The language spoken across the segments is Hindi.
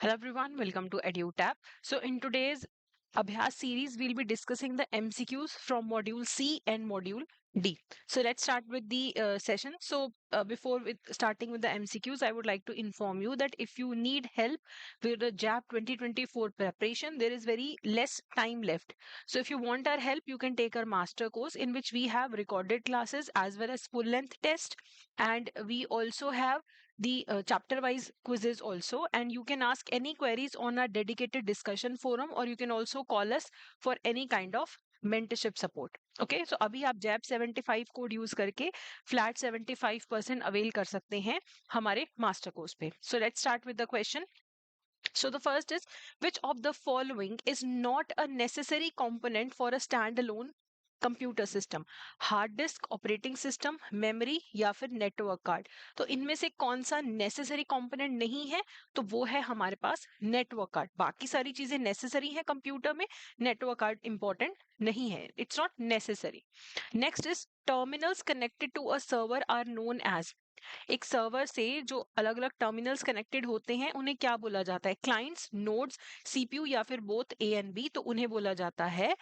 Hello everyone, welcome to EduTap. So in today's Abhyas series, we'll be discussing the MCQs from Module C and Module D. So let's start with the session. Before starting with the MCQs, I would like to inform you that if you need help with the JAP 2024 preparation, there is very less time left. So if you want our help, you can take our master course in which we have recorded classes as well as full length test, and we also have the chapter wise quizzes also, and you can ask any queries on our dedicated discussion forum, or you can also call us for any kind of mentorship support. Okay so अभी आप जैप 75 कोड यूज करके फ्लैट 75% अवेल कर सकते हैं हमारे मास्टर कोर्स पे. So let's start with the question. So the first is, which of the following is not a necessary component for a standalone computer system? Hard disk, operating system, memory या फिर नेटवर्क कार्ड? तो इनमें से कौन सा नेसेसरी कंपोनेंट नहीं है? तो वो है हमारे पास नेटवर्क कार्ड. बाकी सारी चीजें नेसेसरी है कंप्यूटर में, नेटवर्क कार्ड इंपॉर्टेंट नहीं है, it's not necessary. Next is, terminals connected to a server are known as. एक सर्वर से जो अलग अलग टर्मिनल्स कनेक्टेड होते हैं उन्हें क्या बोला जाता है? क्लाइंट्स, नोड्स, सीपीयू या फिर बोथ ए एंड बी? तो उन्हें बोला जाता है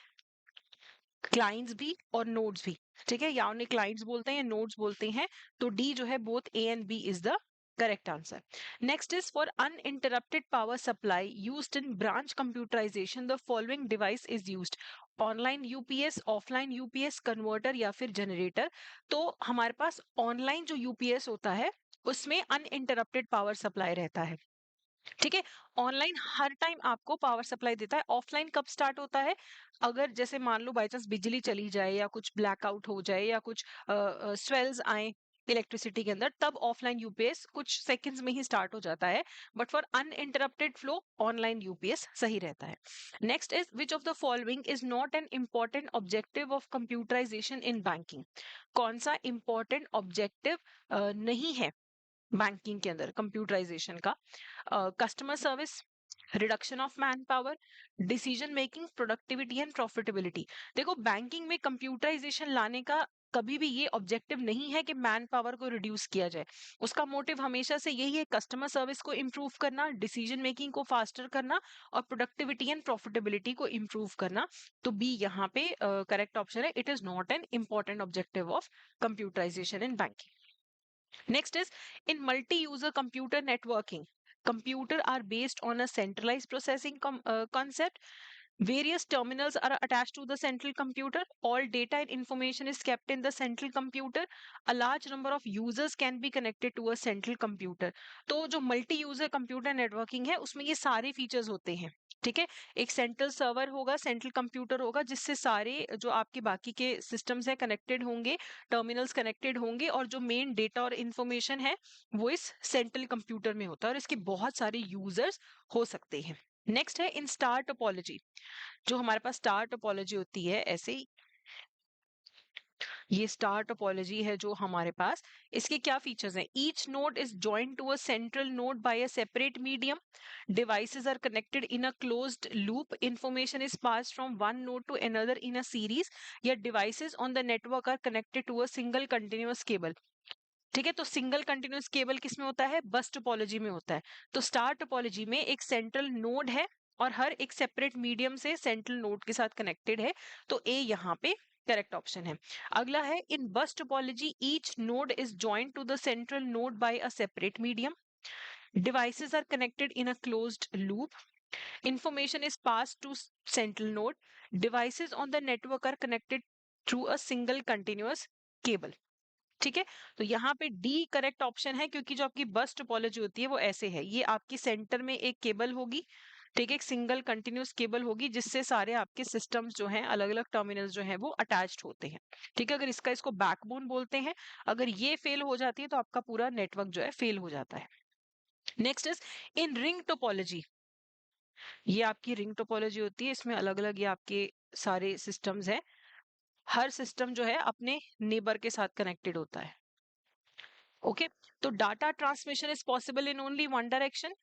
क्लाइंट्स भी और नोड्स भी. ठीक है, या उन्हें क्लाइंट्स बोलते हैं या नोड्स बोलते हैं. तो डी जो है both A and B is the correct answer. Next is, for uninterrupted power supply used in branch computerization the following device is used. Online UPS, offline UPS, converter या फिर जनरेटर? तो हमारे पास ऑनलाइन जो यूपीएस होता है उसमें अनइंटरप्टेड पावर सप्लाई रहता है. ठीक है, ऑनलाइन हर टाइम आपको पावर सप्लाई देता है. ऑफलाइन कब स्टार्ट होता है? अगर जैसे मान लो बाई चांस बिजली चली जाए या कुछ ब्लैकआउट हो जाए या कुछ स्वेल्स आए इलेक्ट्रिसिटी के अंदर, तब ऑफलाइन यूपीएस कुछ सेकंड्स में ही स्टार्ट हो जाता है. But for uninterrupted flow online UPS सही रहता है. Next is, which of the following is not an important objective of computerization in banking? कौन सा इंपॉर्टेंट ऑब्जेक्टिव नहीं है बैंकिंग के अंदर कंप्यूटराइजेशन का? Customer service, reduction of man power, decision making, productivity and profitability? देखो, बैंकिंग में कंप्यूटराइजेशन लाने का कभी भी ये ऑब्जेक्टिव नहीं है कि मैन पावर को रिड्यूस किया जाए. उसका मोटिव हमेशा से यही है, कस्टमर सर्विस को इम्प्रूव करना, डिसीजन मेकिंग को फास्टर करना और प्रोडक्टिविटी एंड प्रॉफिटेबिलिटी को इम्प्रूव करना. तो बी यहाँ पे करेक्ट ऑप्शन है. It is not an important objective of computerization in banking. Next is, in multi-user computer networking, computer are based on a centralized processing concept. Various terminals are attached to the central computer. All data and information is kept in the central computer. A large number of users can be connected to a central computer. तो जो मल्टी यूजर कंप्यूटर नेटवर्किंग है उसमें ये सारे फीचर्स होते हैं. ठीक है, एक सेंट्रल सर्वर होगा, सेंट्रल कंप्यूटर होगा जिससे सारे जो आपके बाकी के सिस्टम्स है कनेक्टेड होंगे, टर्मिनल्स कनेक्टेड होंगे, और जो मेन डेटा और इंफॉर्मेशन है वो इस सेंट्रल कंप्यूटर में होता है और इसके बहुत सारे यूजर्स हो सकते हैं. नेक्स्ट है, इन स्टार टोपोलॉजी. जो हमारे पास स्टार टोपोलॉजी होती है ऐसे ही, ये स्टार टोपोलॉजी है जो हमारे पास, इसके क्या फीचर्स हैं? Each node is joined to a central node by a separate medium. Devices are connected in a closed loop. Information is passed from one node to another in a series. या devices on the network are connected to a single continuous cable. ठीक है, तो सिंगल कंटिन्यूअस केबल किसमें होता है? बस टोपोलॉजी में होता है. तो स्टार टोपोलॉजी में एक सेंट्रल नोड है और हर एक सेपरेट मीडियम से सेंट्रल नोड के साथ कनेक्टेड है. तो ए यहाँ पे करेक्ट ऑप्शन है. अगला है, in bus topology each node is joint to the central node by a separate medium. Devices are connected in a closed loop. Information is passed to central node. Devices on the network are connected through a single continuous cable. ठीक है, तो यहाँ पे डी करेक्ट ऑप्शन है, क्योंकि जो आपकी बस टोपोलॉजी होती है वो ऐसे है, ये आपकी सेंटर में एक केबल होगी. ठीक है, एक सिंगल कंटिन्यूस केबल होगी जिससे सारे आपके सिस्टम्स जो हैं, अलग अलग टर्मिनल्स जो हैं वो अटैच्ड होते हैं. ठीक है, अगर इसको बैकबोन बोलते हैं. अगर ये फेल हो जाती है तो आपका पूरा नेटवर्क जो है फेल हो जाता है. Next is, in ring topology. ये आपकी रिंग टोपोलॉजी होती है, इसमें अलग अलग ये आपके सारे सिस्टम्स हैं. हर सिस्टम जो है अपने नेबर के साथ कनेक्टेड होता है. ओके, तो data transmission is possible in only one direction.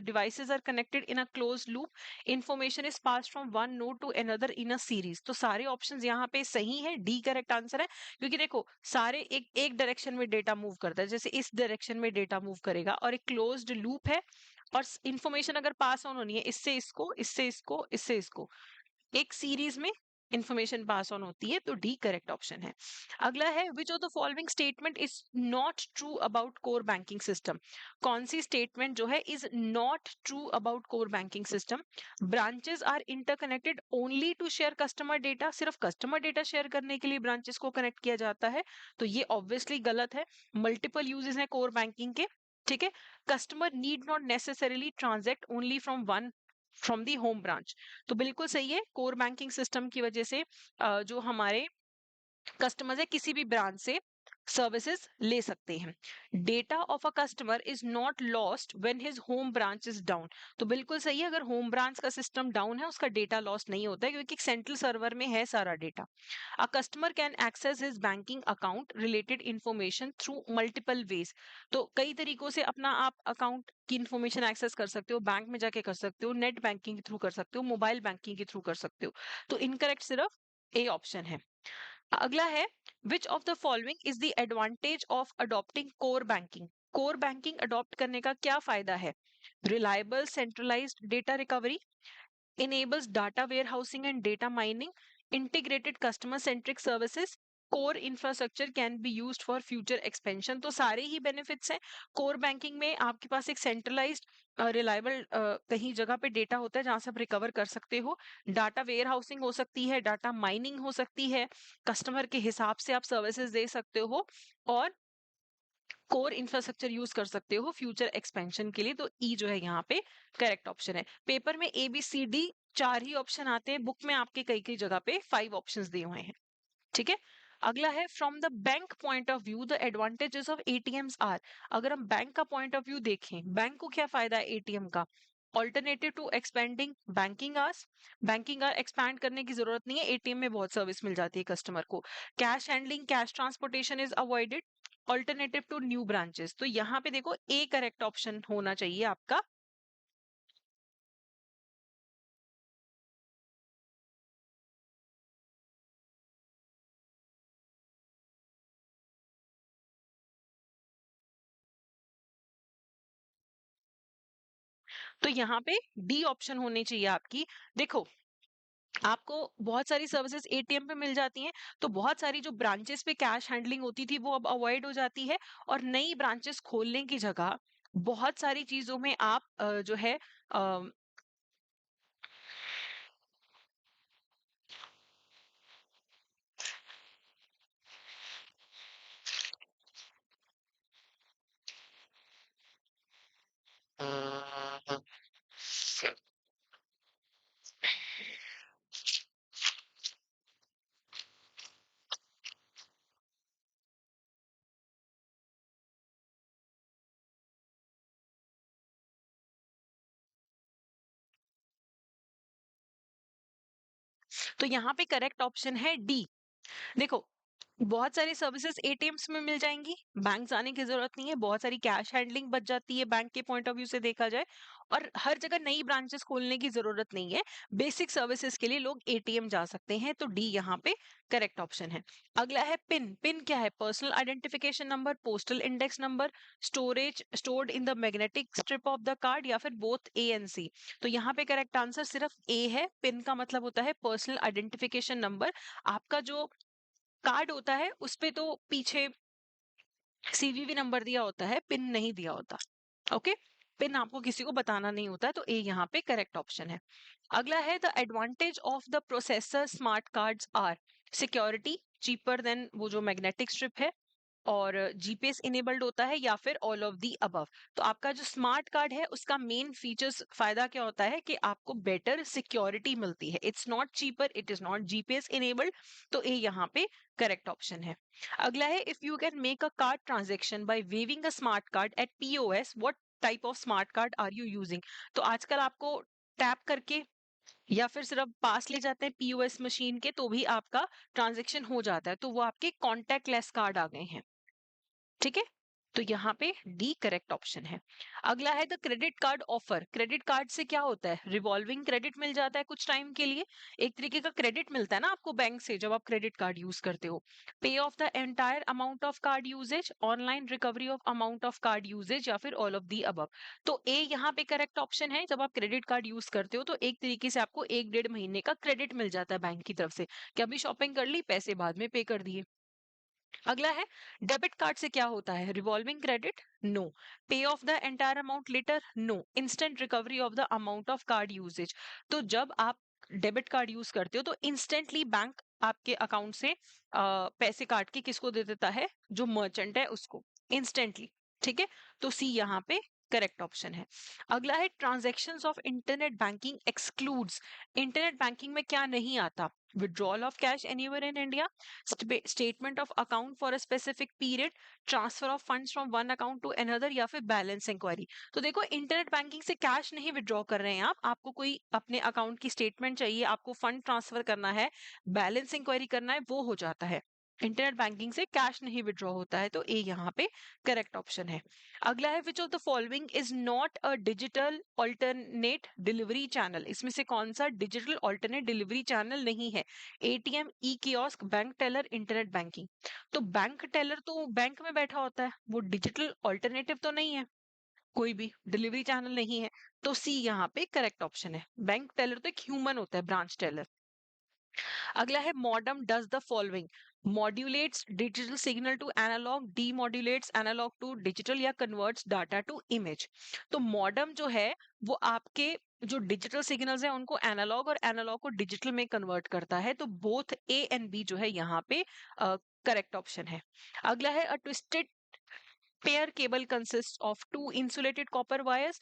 Devices are connected in a close loop. Information is pass from one node to another in a series. तो सारे ऑप्शंस यहाँ पे सही है, डी करेक्ट आंसर है. क्योंकि देखो, सारे एक डायरेक्शन में डेटा मूव करता है, जैसे इस डायरेक्शन में डेटा मूव करेगा, और एक क्लोज्ड लूप है और इंफॉर्मेशन अगर पास ऑन होनी है इससे इसको, इससे इसको, इससे इसको, एक सीरीज में इंफॉर्मेशन पास ऑन होती है, तो डी करेक्ट ऑप्शन है। अगला है which of the following statement is not true about core banking system. कौन सी स्टेटमेंट जो है is not true about core banking system? Branches are interconnected only to share customer data, सिर्फ कस्टमर डेटा शेयर करने के लिए ब्रांचेस को कनेक्ट किया जाता है, तो ये ऑब्वियसली गलत है। मल्टीपल यूजेस हैं कोर बैंकिंग के, ठीक है। Customer need not necessarily transact only from one, from the home branch, तो बिल्कुल सही है। कोर बैंकिंग सिस्टम की वजह से जो हमारे कस्टमर्स है किसी भी ब्रांच से सर्विसेज ले सकते हैं। Data of a customer is not lost when his home branch is down, तो बिल्कुल सही है। अगर होम ब्रांच का सिस्टम डाउन है उसका डेटा लॉस नहीं होता है, क्योंकि सेंट्रल सर्वर में है सारा data. A customer can access his banking account related information through multiple ways, तो कई तरीकों से अपना आप अकाउंट की इंफॉर्मेशन एक्सेस कर सकते हो, बैंक में जाके कर सकते हो, नेट बैंकिंग के थ्रू कर सकते हो, मोबाइल बैंकिंग के थ्रू कर सकते हो, तो इनकरेक्ट सिर्फ ए ऑप्शन है। अगला है which of the following is the advantage of adopting core banking. Core banking adopt करने का क्या फायदा है? Reliable centralised data recovery, enables data warehousing and data mining, integrated customer centric services, core infrastructure can be used for future expansion, तो सारे ही बेनिफिट्स हैं। कोर बैंकिंग में आपके पास एक सेंट्रलाइज्ड रिलायबल कहीं जगह पे डेटा होता है जहां से आप रिकवर कर सकते हो, डाटा वेयर हाउसिंग हो सकती है, डाटा माइनिंग हो सकती है, कस्टमर के हिसाब से आप सर्विसेज दे सकते हो, और कोर इंफ्रास्ट्रक्चर यूज कर सकते हो फ्यूचर एक्सपेंशन के लिए, तो ई जो है यहाँ पे करेक्ट ऑप्शन है। पेपर में ए बी सी डी चार ही ऑप्शन आते हैं, बुक में आपके कई कई जगह पे 5 ऑप्शंस दिए हुए हैं, ठीक है। अगला है from the bank point of view the advantages of ATMs are. अगर हम बैंक का पॉइंट ऑफ व्यू देखें, बैंक को क्या फायदा है एटीएम का? Alternative to expanding banking hours, banking hour expand करने की जरूरत नहीं है, एटीएम में बहुत सर्विस मिल जाती है कस्टमर को। Cash handling, cash transportation is avoided, alternative to new branches, तो यहाँ पे देखो ए करेक्ट ऑप्शन होना चाहिए आपका। तो यहाँ पे डी ऑप्शन होनी चाहिए आपकी। देखो आपको बहुत सारी सर्विसेज एटीएम पे मिल जाती हैं, तो बहुत सारी जो ब्रांचेस पे कैश हैंडलिंग होती थी वो अब अवॉइड हो जाती है, और नई ब्रांचेस खोलने की जगह बहुत सारी चीजों में आप जो है अ, तो यहाँ पे करेक्ट ऑप्शन है डी। देखो बहुत सारी सर्विसेज एटीएम्स में मिल जाएंगी, बैंक जाने की जरूरत नहीं है, बहुत सारी कैश हैंडलिंग बच जाती है बैंक के पॉइंट ऑफ व्यू से देखा जाए, और हर जगह नई ब्रांचेस खोलने की जरूरत नहीं है, बेसिक सर्विसेज के लिए लोग एटीएम जा सकते हैं, तो डी यहाँ पे करेक्ट ऑप्शन है। अगला है पिन। पिन क्या है? Personal identification number, postal index number, storage stored in the magnetic strip of the card, या फिर बोथ ए एंड सी, तो यहाँ पे करेक्ट आंसर सिर्फ ए है। पिन का मतलब होता है पर्सनल आइडेंटिफिकेशन नंबर। आपका जो कार्ड होता है उस पे तो पीछे सीवीवी नंबर दिया होता है, पिन नहीं दिया होता, ओके। पिन आपको किसी को बताना नहीं होता, तो ए यहाँ पे करेक्ट ऑप्शन है। अगला है the advantage of the processor smart cards are security, cheaper than वो जो मैग्नेटिक स्ट्रिप है, और जीपीएस इनेबल्ड होता है, या फिर ऑल ऑफ दी अबव। तो आपका जो स्मार्ट कार्ड है उसका मेन फीचर्स फायदा क्या होता है कि आपको बेटर सिक्योरिटी मिलती है, it's not cheaper, it is not GPS enabled, तो ये यहाँ पे करेक्ट ऑप्शन है। अगला है if you can make a card transaction by waving a smart card at POS, what type of smart card are you using? तो आजकल आपको टैप करके या फिर सिर्फ पास ले जाते हैं पीओएस मशीन के तो भी आपका ट्रांजेक्शन हो जाता है, तो वो आपके कॉन्टैक्ट लेस कार्ड आ गए हैं, ठीक है। तो यहाँ पे डी करेक्ट ऑप्शन है। अगला है the credit card offer. Credit card से क्या होता है, रिवॉल्विंग क्रेडिट मिल जाता है कुछ टाइम के लिए, एक तरीके का क्रेडिट मिलता है ना आपको बैंक से जब आप क्रेडिट कार्ड यूज करते हो। Pay off the entire amount of card usage, online recovery of amount of card usage, या फिर ऑल ऑफ दी अबव। तो ए यहाँ पे करेक्ट ऑप्शन है। जब आप क्रेडिट कार्ड यूज करते हो तो एक तरीके से आपको 1-1.5 महीने का क्रेडिट मिल जाता है बैंक की तरफ से कि अभी शॉपिंग कर ली, पैसे बाद में पे कर दिए। अगला है डेबिट कार्ड से क्या होता है, revolving credit, no. Pay off the entire amount later, no. Instant recovery of the amount of card usage. तो जब आप डेबिट कार्ड यूज करते हो तो इंस्टेंटली बैंक आपके अकाउंट से पैसे काट के किसको दे देता है, जो मर्चेंट है उसको, इंस्टेंटली। ठीक है, तो सी यहाँ पे करेक्ट ऑप्शन है। अगला है transactions of internet banking excludes. Internet banking में क्या नहीं आता, withdrawal of cash anywhere in India, statement of account for a specific period, transfer of funds from one account to another, या फिर बैलेंस इंक्वायरी। तो देखो इंटरनेट बैंकिंग से कैश नहीं विड्रॉ कर रहे हैं आप, आपको कोई अपने अकाउंट की स्टेटमेंट चाहिए, आपको फंड ट्रांसफर करना है, बैलेंस इंक्वायरी करना है, वो हो जाता है। इंटरनेट बैंकिंग से कैश नहीं विड्रॉ होता है, तो ए यहाँ पे करेक्ट ऑप्शन है। अगला है which of the following is not a digital alternate delivery channel. इसमें से कौन सा डिजिटल ऑल्टरनेट डिलीवरी चैनल नहीं है, ATM, e kiosk, bank teller, internet banking. तो बैंक टेलर तो बैंक में बैठा होता है, वो डिजिटल ऑल्टरनेटिव तो नहीं है, कोई भी डिलीवरी चैनल नहीं है। तो सी यहाँ पे करेक्ट ऑप्शन है। बैंक टेलर तो एक ह्यूमन होता है, ब्रांच टेलर। अगला है modem does the following, modulates digital signal to analogue, demodulates analogue to digital, या कन्वर्ट्स डाटा टू इमेज। तो मॉडम जो है वो आपके जो डिजिटल सिग्नल्स हैं उनको एनालॉग और एनालॉग को डिजिटल में कन्वर्ट करता है। तो बोथ ए एंड बी जो है यहाँ पे करेक्ट ऑप्शन है। अगला है अ twisted pair cable consists of two insulated copper wires,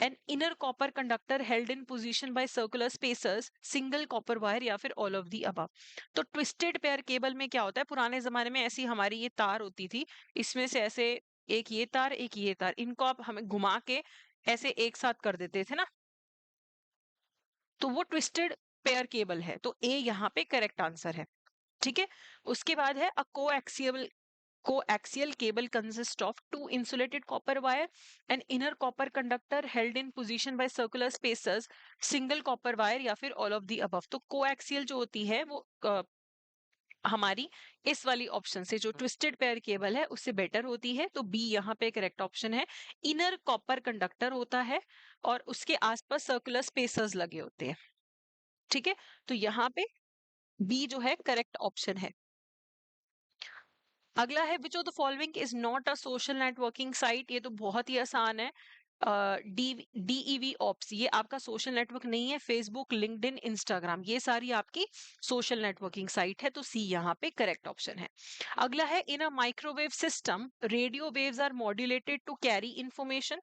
an inner copper conductor held in position by circular spacers, single copper wire, या फिर all of the above। तो ट्विस्टेड पेयर केबल में क्या होता है, पुराने जमाने में ऐसी हमारी ये तार होती थी, इसमें से ऐसे एक ये तार एक ये तार, इनको आप हमें घुमा के ऐसे एक साथ कर देते थे ना, तो वो ट्विस्टेड पेयर केबल है। तो ए यहाँ पे करेक्ट आंसर है। ठीक है, उसके बाद है अ coaxial coaxial cable consists of two insulated copper wire, an inner copper conductor held in position by circular spacers, single copper wire, या फिर all of the above। तो coaxial जो होती है वो हमारी इस वाली ऑप्शन से जो ट्विस्टेड पेयर केबल है उससे बेटर होती है, तो बी यहाँ पे करेक्ट ऑप्शन है। इनर कॉपर कंडक्टर होता है और उसके आसपास सर्कुलर स्पेसर्स लगे होते हैं। ठीक है, तो यहाँ पे बी जो है करेक्ट ऑप्शन है। अगला है which of the following is not a social networking site. ये तो बहुत ही आसान है। डीईवी ऑप्स, ये आपका सोशल नेटवर्क नहीं है। फेसबुक, लिंक्डइन, इंस्टाग्राम, ये सारी आपकी सोशल नेटवर्किंग साइट है, तो सी यहाँ पे करेक्ट ऑप्शन है। अगला है in a microwave system radio waves are modulated to carry information.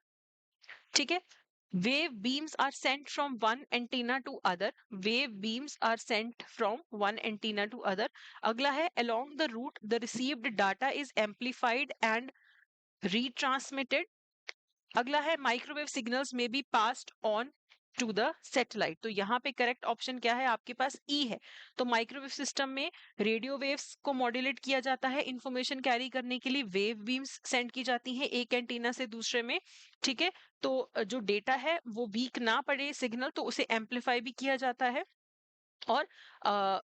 ठीक है, wave beams are sent from one antenna to other, wave beams are sent from one antenna to other। अगला है along the route the received data is amplified and retransmitted। अगला है microwave signals may be passed on to the satellite. तो यहाँ पे करेक्ट ऑप्शन क्या है आपके पास, ई है। तो माइक्रोवेव सिस्टम में रेडियो वेव्स को मॉड्यूलेट किया जाता है इंफॉर्मेशन कैरी करने के लिए, वेव बीम्स सेंड की जाती हैं एक एंटीना से दूसरे में। ठीक है, तो जो डेटा है वो वीक ना पड़े सिग्नल, तो उसे एम्पलीफाई भी किया जाता है, और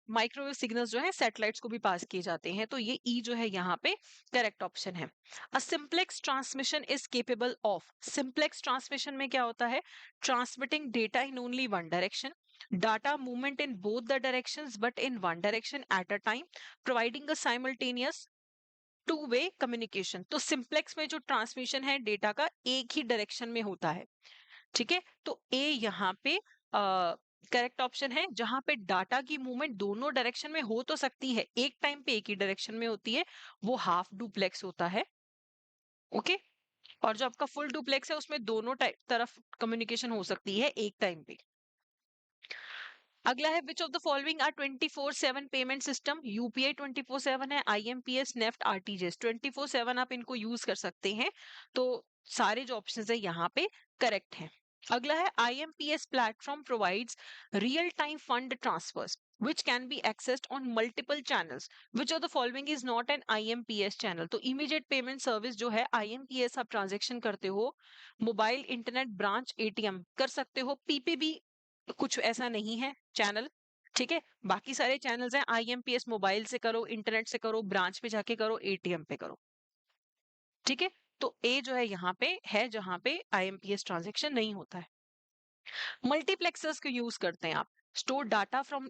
माइक्रोवेव सिग्नल्स जो है सैटेलाइट्स को भी पास किए जाते हैं। तो ये ई जो है यहाँ पे करेक्ट ऑप्शन है। A simplex transmission is capable of. Simplex transmission में क्या होता है, transmitting data in only one direction, data movement in both the directions but in one direction at a time, providing a simultaneous two way communication. तो सिंप्लेक्स में जो ट्रांसमिशन है डेटा का एक ही डायरेक्शन में होता है। ठीक है, तो ए यहाँ पे करेक्ट ऑप्शन है। जहां पे डाटा की मूवमेंट दोनों डायरेक्शन में हो तो सकती है, एक टाइम पे एक ही डायरेक्शन में होती है, वो हाफ डुप्लेक्स होता है। ओके, और जो आपका फुल डुप्लेक्स है उसमें दोनों तरफ कम्युनिकेशन हो सकती है एक टाइम पे। अगला है which of the following are 24/7 payment system. UPI 24/7 है, आईएमपीएस, नेफ्ट, आरटीजीएस 24/7 आप इनको यूज कर सकते हैं। तो सारे जो ऑप्शंस है यहाँ पे करेक्ट हैं। अगला है IMPS platform provides real time fund transfers. which can be accessed on multiple channels. Which of the following is not an IMPS channel? तो immediate payment service जो है IMPS आप ट्रांजेक्शन करते हो, मोबाइल इंटरनेट ब्रांच एटीएम कर सकते हो, पीपीबी कुछ ऐसा नहीं है चैनल। ठीक है, बाकी सारे चैनल्स हैं, आईएमपीएस मोबाइल से करो, इंटरनेट से करो, ब्रांच पे जाके करो, एटीएम पे करो। ठीक है, तो ए जो है यहाँ पे है जहां पे आईएमपीएस ट्रांजेक्शन नहीं होता है। मल्टीप्लेक्सर्स को यूज करते हैं आप, store data from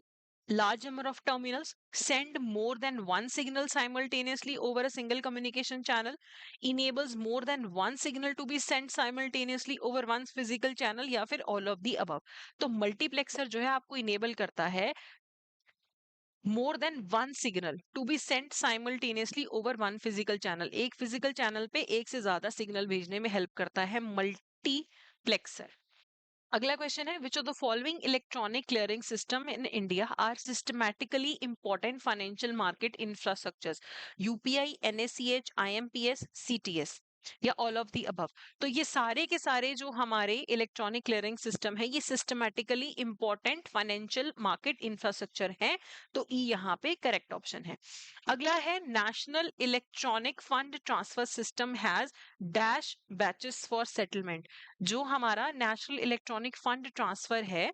large number of terminals, send more than one signal simultaneously over a single communication channel, enables more than one signal to be sent simultaneously over one physical channel, या फिर all of the above। तो मल्टीप्लेक्सर जो है आपको इनेबल करता है more than one signal to be sent simultaneously over one physical channel, एक फिजिकल चैनल पे एक से ज्यादा सिग्नल भेजने में हेल्प करता है मल्टीप्लेक्सर। अगला क्वेश्चन है, which of the following electronic clearing system in India are systematically important financial market infrastructures? UPI, NACH, IMPS, CTS, या ऑल ऑफ द अबव? तो ये सारे के सारे जो हमारे इलेक्ट्रॉनिक क्लियरिंग सिस्टम है, ये systematically important financial market infrastructure है, तो ई यहाँ पे करेक्ट ऑप्शन है। अगला है, national electronic fund transfer system has dash batches for settlement. जो हमारा नेशनल इलेक्ट्रॉनिक फंड ट्रांसफर है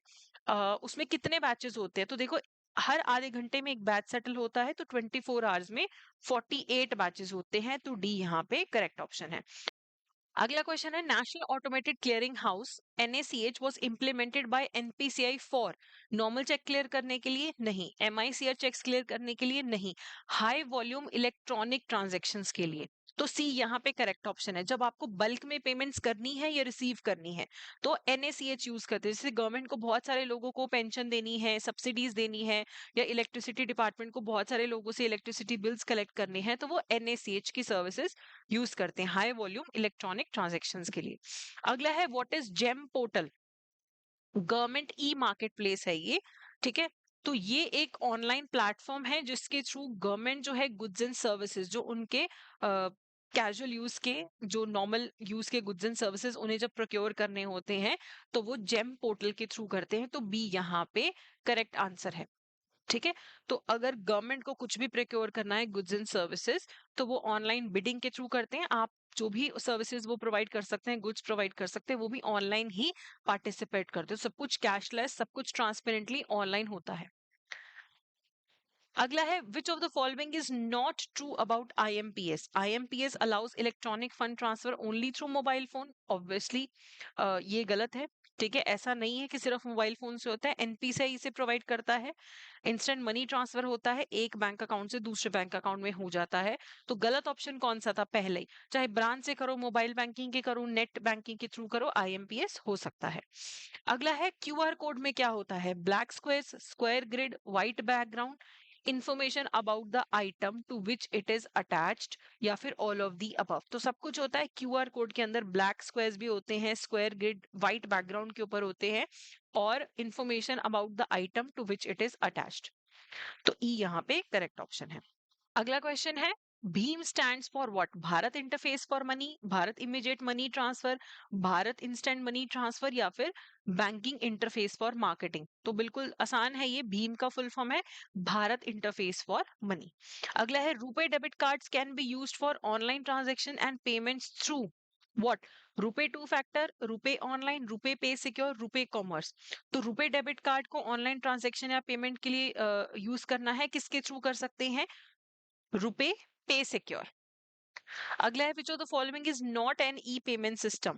उसमें कितने बैचेस होते हैं? तो देखो, हर आधे घंटे में एक बैच सेटल होता है, तो 24 आवर्स में 48 बैचेस होते हैं, तो डी यहाँ पे करेक्ट ऑप्शन है। अगला क्वेश्चन है, national automated clearing house NACH was implemented by NPCI for normal cheque clear करने के लिए? नहीं। एमआईसीआर चेक्स क्लियर करने के लिए? नहीं। हाई वॉल्यूम इलेक्ट्रॉनिक ट्रांजैक्शंस के लिए? तो सी यहाँ पे करेक्ट ऑप्शन है। जब आपको बल्क में पेमेंट्स करनी है या रिसीव करनी है तो एनएसीएच यूज करते हैं। जैसे गवर्नमेंट को बहुत सारे लोगों को पेंशन देनी है, सब्सिडीज देनी है, या इलेक्ट्रिसिटी डिपार्टमेंट को बहुत सारे लोगों से इलेक्ट्रिसिटी बिल्स कलेक्ट करने हैं, तो वो एनएसीएच की सर्विसेज यूज करते हैं हाई वॉल्यूम इलेक्ट्रॉनिक ट्रांजेक्शन्स के लिए। अगला है, what is GeM portal? Government e marketplace है ये। ठीक है, तो ये एक ऑनलाइन प्लेटफॉर्म है जिसके थ्रू गवर्नमेंट जो है गुड्स एंड सर्विसेज, जो उनके कैजुअल यूज के, जो नॉर्मल यूज के गुड्स एंड सर्विसेज उन्हें जब प्रोक्योर करने होते हैं तो वो जेम पोर्टल के थ्रू करते हैं, तो बी यहाँ पे करेक्ट आंसर है। ठीक है, तो अगर गवर्नमेंट को कुछ भी प्रोक्योर करना है गुड्स एंड सर्विसेज, तो वो ऑनलाइन बिडिंग के थ्रू करते हैं। आप जो भी सर्विसेज वो प्रोवाइड कर सकते हैं, गुड्स प्रोवाइड कर सकते हैं, वो भी ऑनलाइन ही पार्टिसिपेट करते हो। सब कुछ कैशलेस, सब कुछ ट्रांसपेरेंटली ऑनलाइन होता है। अगला है, which of the following is not true about IMPS? IMPS allows electronic fund transfer only through mobile phone. Obviously ये गलत है। ठीक है, ऐसा नहीं है कि सिर्फ मोबाइल फोन से होता है, एनपीसीआई इसे प्रोवाइड करता है। इंस्टेंट मनी ट्रांसफर होता है, एक बैंक अकाउंट से दूसरे बैंक अकाउंट में हो जाता है। तो गलत ऑप्शन कौन सा था पहले ही? चाहे ब्रांच से करो, मोबाइल बैंकिंग के करो, नेट बैंकिंग के थ्रू करो, आईएमपीएस हो सकता है। अगला है, क्यूआर कोड में क्या होता है? Black square, square grid, white background, information about the item to which it is attached, या फिर ऑल ऑफ दी अबव? तो सब कुछ होता है क्यूआर कोड के अंदर। ब्लैक स्क्वायर्स भी होते हैं, स्क्वायर ग्रिड व्हाइट बैकग्राउंड के ऊपर होते हैं, और information about the item to which it is attached. तो ई यहाँ पे करेक्ट ऑप्शन है। अगला क्वेश्चन है, Bhim stands for what? Bharat interface for money, Bharat immediate money transfer, Bharat instant money transfer, या फिर बैंकिंग इंटरफेस फॉर मार्केटिंग? तो बिल्कुल आसान है, ये भीम का फुल फॉर्म है भारत इंटरफेस फॉर मनी। अगला है, RuPay debit cards can be used for online transaction and payments through what? RuPay two factor, RuPay online, RuPay पे सिक्योर, रुपे कॉमर्स? तो रुपे डेबिट कार्ड को ऑनलाइन ट्रांजैक्शन या पेमेंट के लिए यूज करना है, किसके थ्रू कर सकते हैं? रुपे पे सिक्योर। अगला है, which of the following is not an e payment system?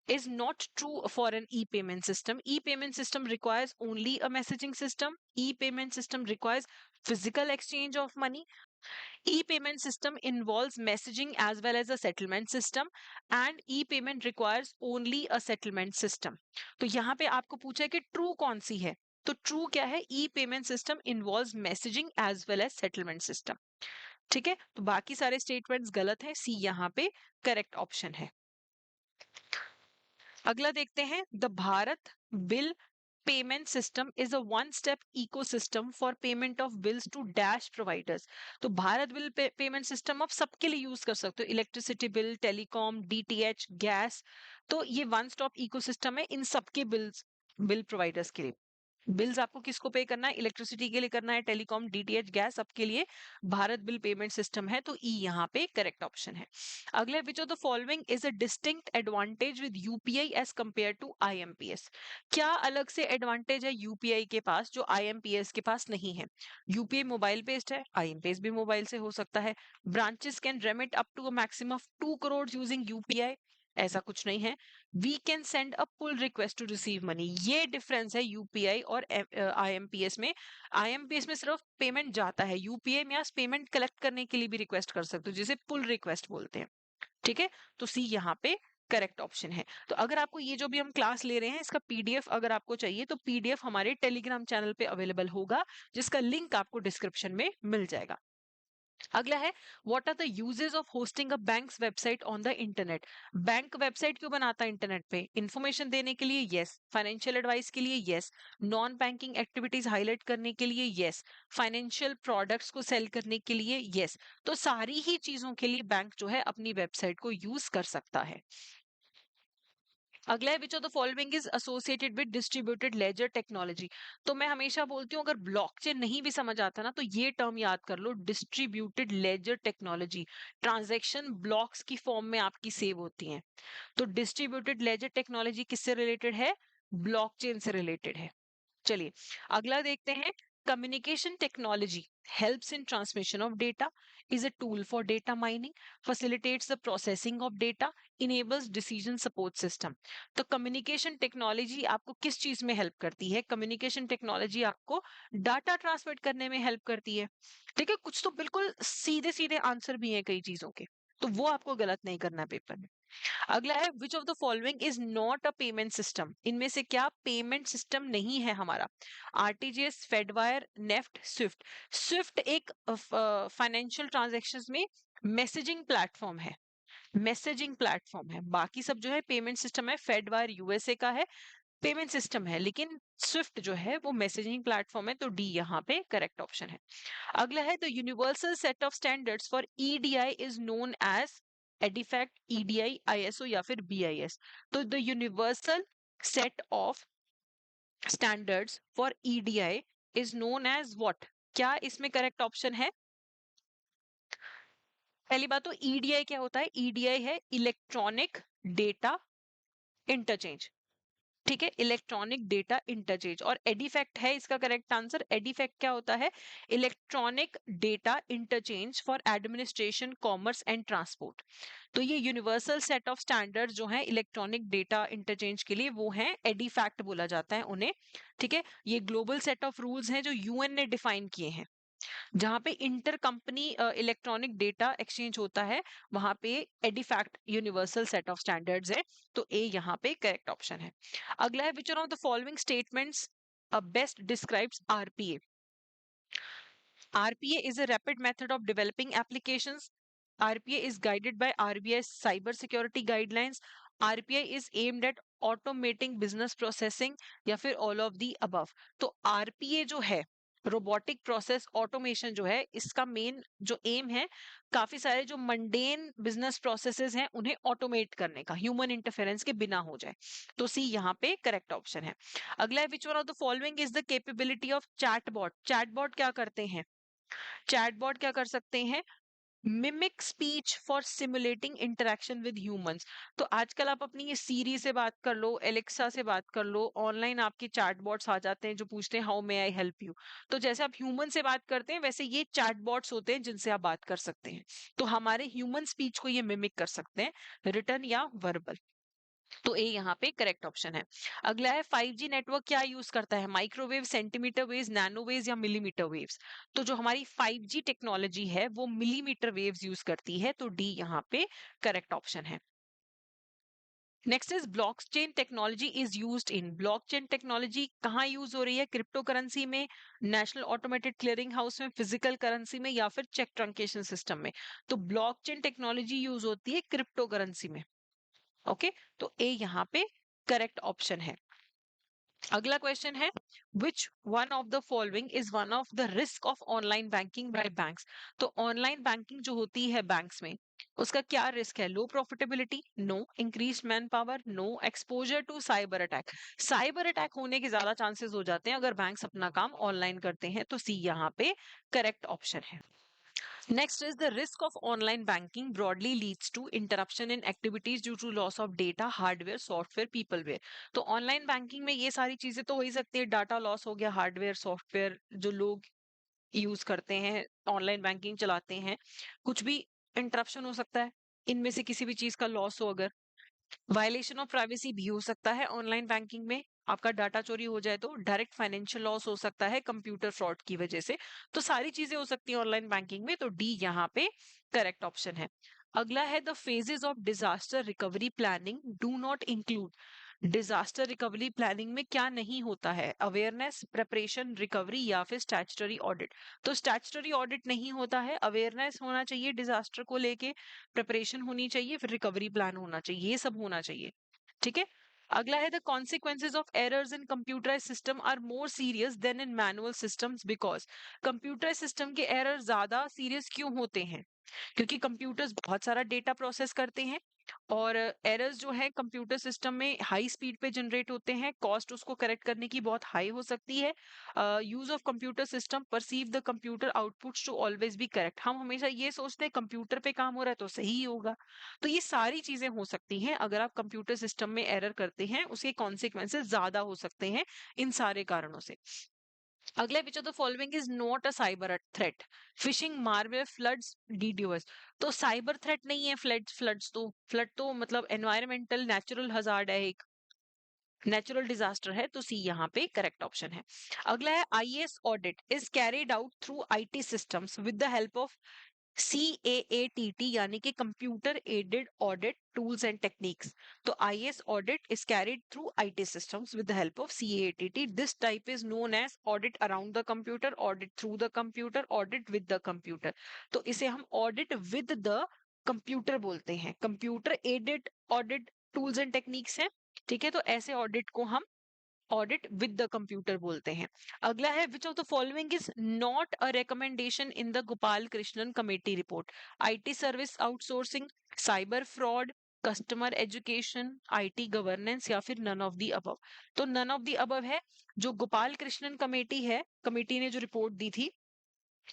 is not true for an e-payment system. E-payment system requires only a messaging system. E-payment system requires physical exchange of money. E-payment system involves messaging as well as a settlement system, and e-payment requires only a settlement system. तो यहाँ पे आपको पूछा है कि ट्रू कौन सी है, तो ट्रू क्या है? E payment system involves messaging as well as settlement system. ठीक है, तो बाकी सारे स्टेटमेंट्स गलत है, सी यहाँ पे करेक्ट ऑप्शन है। अगला देखते हैं, the Bharat bill payment system is a one step ecosystem for payment of bills to dash providers. तो भारत बिल पेमेंट सिस्टम आप सबके लिए यूज कर सकते हो, electricity bill, telecom, DTH, gas. तो ये वन स्टॉप इकोसिस्टम है इन सबके बिल प्रोवाइडर्स के लिए। बिल्स आपको किसको पे करना है? इलेक्ट्रिसिटी के लिए करना है, टेलीकॉम, डीटीएच, गैस, सबके लिए भारत बिल पेमेंट सिस्टम है, तो ई यहाँ पे करेक्ट ऑप्शन है। अगला, which of the following is a distinct advantage with UPI as compare to IMPS? क्या अलग से एडवांटेज है यूपीआई के पास जो आईएमपीएस के पास नहीं है? यूपीआई मोबाइल बेस्ड है, आईएमपीएस भी मोबाइल से हो सकता है। Branches can remit up to a maximum of 2 crore using UPI, ऐसा कुछ नहीं है। We can send a pull request to receive money, ये डिफरेंस है यूपीआई और आईएमपीएस में। आईएमपीएस में सिर्फ पेमेंट जाता है, यूपीआई में आप पेमेंट कलेक्ट करने के लिए भी रिक्वेस्ट कर सकते हो, जिसे पुल रिक्वेस्ट बोलते हैं। ठीक है, तो सी यहाँ पे करेक्ट ऑप्शन है। तो अगर आपको ये जो भी हम क्लास ले रहे हैं इसका पीडीएफ अगर आपको चाहिए तो पीडीएफ हमारे टेलीग्राम चैनल पे अवेलेबल होगा, जिसका लिंक आपको डिस्क्रिप्शन में मिल जाएगा। अगला है, what are the uses of hosting a bank's website on the internet? Bank website क्यों बनाता है इंटरनेट पे? इंफॉर्मेशन देने के लिए, यस। फाइनेंशियल एडवाइस के लिए, yes. Non banking activities highlight करने के लिए, यस। फाइनेंशियल प्रोडक्ट्स को सेल करने के लिए, यस। तो सारी ही चीजों के लिए बैंक जो है अपनी वेबसाइट को यूज कर सकता है। अगला है, which of the following is associated with distributed ledger technology? तो मैं हमेशा बोलती हूँ अगर ब्लॉकचेन नहीं भी समझ आता ना तो ये टर्म याद कर लो, distributed ledger technology. Transaction blocks की फॉर्म में आपकी सेव होती हैं, तो डिस्ट्रीब्यूटेड लेजर टेक्नोलॉजी किससे रिलेटेड है? ब्लॉकचेन से रिलेटेड है। चलिए अगला देखते हैं। Communication technology helps in transmission of data, is a tool for data mining, facilitates the processing of data, enables decision support system। तो कम्युनिकेशन टेक्नोलॉजी आपको किस चीज में हेल्प करती है? कम्युनिकेशन टेक्नोलॉजी आपको डाटा ट्रांसमिट करने में हेल्प करती है। ठीक है, कुछ तो बिल्कुल सीधे सीधे आंसर भी है कई चीजों के, तो वो आपको गलत नहीं करना पेपर में। अगला है, which of the following is not a payment system? इनमें से क्या पेमेंट सिस्टम नहीं है हमारा? RTGS, फेडवायर, NEFT, Swift. स्विफ्ट एक फाइनेंशियल ट्रांजैक्शंस में मैसेजिंग प्लेटफॉर्म है, मैसेजिंग प्लेटफॉर्म है। बाकी सब जो है पेमेंट सिस्टम है। फेडवायर यूएसए का है, पेमेंट सिस्टम है, लेकिन स्विफ्ट जो है वो मैसेजिंग प्लेटफॉर्म है, तो डी यहाँ पे करेक्ट ऑप्शन है। अगला है, the universal set of standards for EDI is known as EDIFACT, EDI, ISO या फिर बीआईएस? तो the universal set of standards for EDI is known as what? क्या इसमें करेक्ट ऑप्शन है? पहली बात तो ईडीआई क्या होता है? ईडीआई है इलेक्ट्रॉनिक डेटा इंटरचेंज। ठीक है, इलेक्ट्रॉनिक डेटा इंटरचेंज। और एडिफैक्ट है इसका करेक्ट आंसर। एडिफैक्ट क्या होता है? Electronic data interchange for administration, commerce and transport. तो ये यूनिवर्सल सेट ऑफ स्टैंडर्ड जो है इलेक्ट्रॉनिक डेटा इंटरचेंज के लिए, वो है एडिफैक्ट बोला जाता है उन्हें। ठीक है, ये ग्लोबल सेट ऑफ रूल्स हैं जो यूएन ने डिफाइन किए हैं, जहां पे inter company electronic data exchange होता है, वहां पे एडिफैक्ट यूनिवर्सल सेट ऑफ स्टैंडर्ड्स है, तो ए यहाँ पे करेक्ट ऑप्शन है। अगला है, which one of the following statements best describes RPA? RPA is a rapid method of developing applications. RPA is guided by RBI's cybersecurity guidelines. RPA is aimed at automating business processing, या फिर all of the above? तो RPA जो है, रोबोटिक प्रोसेस ऑटोमेशन जो है, इसका मेन जो एम है काफी सारे जो मंडेन बिजनेस प्रोसेसेस हैं उन्हें ऑटोमेट करने का, ह्यूमन इंटरफेरेंस के बिना हो जाए, तो सी यहाँ पे करेक्ट ऑप्शन है। अगला है, which one of the following is the capability of chatbot? Chatbot क्या करते हैं? चैटबॉट क्या कर सकते हैं? Mimic speech for simulating interaction with humans. तो आजकल आप अपनी ये सीरी से बात कर लो, एलेक्सा से बात कर लो, ऑनलाइन आपके चैटबॉट्स आ जाते हैं जो पूछते हैं how may I help you. तो जैसे आप ह्यूमन से बात करते हैं वैसे ये चैटबॉट्स होते हैं जिनसे आप बात कर सकते हैं, तो हमारे ह्यूमन स्पीच को ये मिमिक कर सकते हैं, रिटर्न या वर्बल। तो ए यहाँ पे करेक्ट ऑप्शन है। अगला है, 5G नेटवर्क क्या यूज करता है? माइक्रोवेव, सेंटीमीटर वेव्स, नैनोवेव्स या मिलीमीटर वेव्स? तो जो हमारी 5G टेक्नोलॉजी है वो मिलीमीटर वेव्स यूज करती है, तो डी यहाँ पे करेक्ट ऑप्शन है। Next is blockchain technology is used in? Blockchain technology कहाँ यूज हो रही है? क्रिप्टो करेंसी में, नेशनल ऑटोमेटेड क्लियरिंग हाउस में, फिजिकल करेंसी में या फिर चेक ट्रंकेशन सिस्टम में? तो ब्लॉकचेन टेक्नोलॉजी यूज होती है क्रिप्टो करेंसी में। ओके, तो ए यहाँ पे करेक्ट ऑप्शन है। अगला क्वेश्चन है, which one of the following is one of the risk of online banking by banks? तो ऑनलाइन बैंकिंग जो होती है बैंक्स में, उसका क्या रिस्क है? Low profitability, no. Increase man power, no. Exposure to cyber attack, cyber attack होने के ज्यादा चांसेस हो जाते हैं अगर बैंक्स अपना काम ऑनलाइन करते हैं, तो सी यहाँ पे करेक्ट ऑप्शन है। Next is the risk of online banking broadly leads to interruption in activities due to loss of data, hardware, software, peopleware. तो ऑनलाइन बैंकिंग में ये सारी चीजें तो हो ही सकती है, डाटा लॉस हो गया, हार्डवेयर, सॉफ्टवेयर जो लोग यूज करते हैं, ऑनलाइन बैंकिंग चलाते हैं, कुछ भी इंटरप्शन हो सकता है, इनमें से किसी भी चीज का लॉस हो, अगर वायलेशन ऑफ प्राइवेसी भी हो सकता है ऑनलाइन बैंकिंग में, आपका डाटा चोरी हो जाए तो डायरेक्ट फाइनेंशियल लॉस हो सकता है कंप्यूटर फ्रॉड की वजह से। तो सारी चीजें हो सकती हैं ऑनलाइन बैंकिंग में, तो डी यहाँ पे करेक्ट ऑप्शन है। अगला है the phases of disaster recovery planning do not include. Disaster recovery planning में क्या नहीं होता है? अवेयरनेस, प्रिपरेशन, रिकवरी या फिर स्टैट्यूटरी ऑडिट। तो स्टैट्यूटरी ऑडिट नहीं होता है, अवेयरनेस होना चाहिए डिजास्टर को लेके, प्रिपरेशन होनी चाहिए, फिर रिकवरी प्लान होना चाहिए, ये सब होना चाहिए। ठीक है। अगला है the consequences of errors in computerize system are more serious than in manual systems because. Computer system के एरर ज्यादा सीरियस क्यों होते हैं? क्योंकि कंप्यूटर्स बहुत सारा डेटा प्रोसेस करते हैं, और एरर्स जो है कंप्यूटर सिस्टम में हाई स्पीड पे जनरेट होते हैं, कॉस्ट उसको करेक्ट करने की बहुत हाई हो सकती है। Use of computer system perceive the computer outputs to always be correct. हम हमेशा ये सोचते हैं कंप्यूटर पे काम हो रहा है तो सही ही होगा, तो ये सारी चीजें हो सकती हैं अगर आप कंप्यूटर सिस्टम में एरर करते हैं, उसके कॉन्सिक्वेंसेज ज्यादा हो सकते हैं इन सारे कारणों से। अगला, which of the following is not a cyber threat? Phishing, malware, floods, DDoS. तो साइबर थ्रेट नहीं है फ्लड्स, फ्लड तो मतलब एनवायरमेंटल नेचुरल हजार्ड है, एक नेचुरल डिजास्टर है, तो सी यहाँ पे करेक्ट ऑप्शन है। अगला है IAS audit is carried out through IT systems with the help of CAATT, यानी कि computer aided audit tools and techniques. तो IAS audit is carried through IT systems with the help of CAATT। This type is known as audit around the computer, audit through the computer, audit with the computer. तो इसे हम ऑडिट विद द कंप्यूटर बोलते हैं। Computer aided audit tools and techniques हैं, ठीक है, तो ऐसे ऑडिट को हम ऑडिट विद द कंप्यूटर बोलते हैं। अगला है which of the following is not a recommendation in the Gopal Krishnan committee report? IT service outsourcing, cyber fraud, customer education, IT governance या फिर नन ऑफ द अबव। तो नन ऑफ द अबव है। जो गोपाल कृष्णन कमेटी है, कमेटी ने जो रिपोर्ट दी थी